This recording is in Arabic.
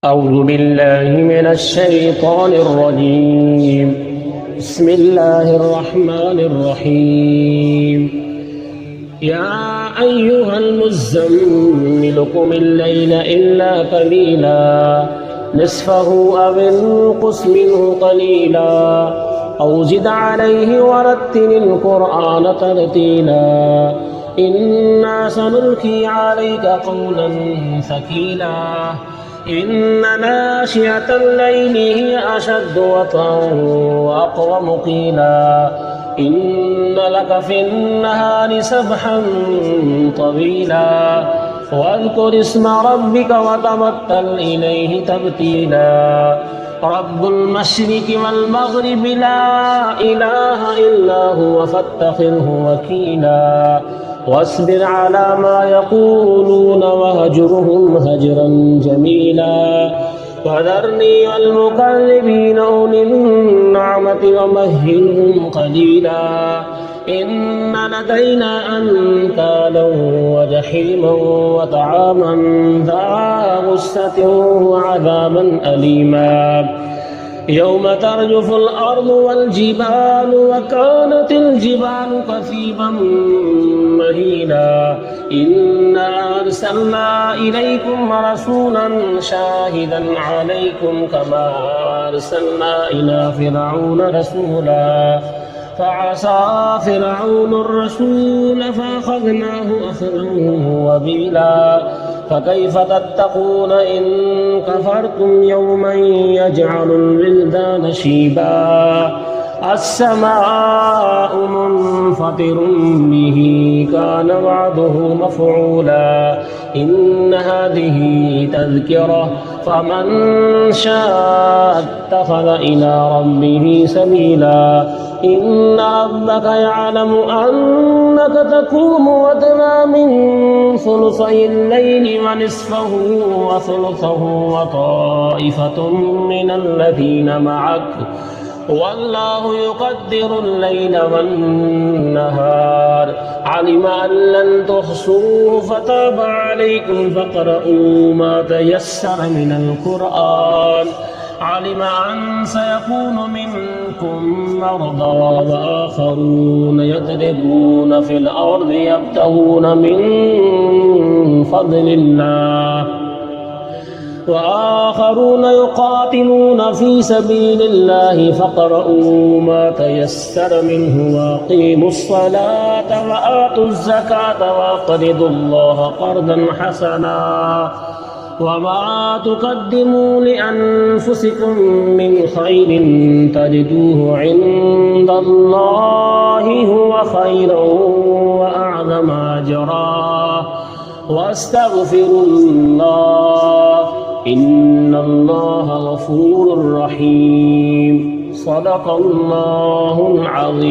أعوذ بالله من الشيطان الرجيم. بسم الله الرحمن الرحيم. يا أيها المزمل قم الليل إلا قليلا نصفه أو انقص منه قليلا أو زد عليه ورتل القرآن ترتيلا إنا سنلقي عليك قولا ثقيلا إن ناشئة الليل هي أشد وطئا وأقوم قيلا إن لك في النهار سبحا طويلا واذكر اسم ربك وتبتل إليه تبتيلا رب المشرق والمغرب لا إله إلا هو فاتخذه وكيلا واصبر على ما يقولون وهجرهم هجرا جميلا وذرني والمكذبين أولي النعمة ومهلهم قليلا إن لدينا أنكالا وجحيما وطعاما ذا غصة وعذابا أليما يوم ترجف الأرض والجبال وكانت الجبال كثيبا مهيلا إنا أرسلنا إليكم رسولا شاهدا عليكم كما أرسلنا إلى فرعون رسولا فعصى فرعون الرسول فأخذناه أخذا وبيلا فكيف تتقون إن كفرتم يوما يجعل الولدان شيبا السماء منفطر به كان وعده مفعولا إن هذه تذكرة فمن شاء اتخذ إلى ربه سبيلا إن ربك يعلم أنك تقوم أدنى من ثلثي الليل ونصفه وثلثه وطائفة من الذين معك والله يقدر الليل والنهار علم أن لن تحصوه فتاب عليكم فاقرؤوا ما تيسر من القرآن علم أن سيكون منكم مرضى وآخرون يضربون في الأرض يبتغون من فضل الله وآخرون يقاتلون في سبيل الله فاقرؤوا ما تيسر منه وأقيموا الصلاة وآتوا الزكاة وأقرضوا الله قرضا حسنا وما تقدموا لأنفسكم من خير تجدوه عند الله هو خيرا وأعظم أجرا واستغفروا الله إن الله غفور رحيم صدق الله العظيم.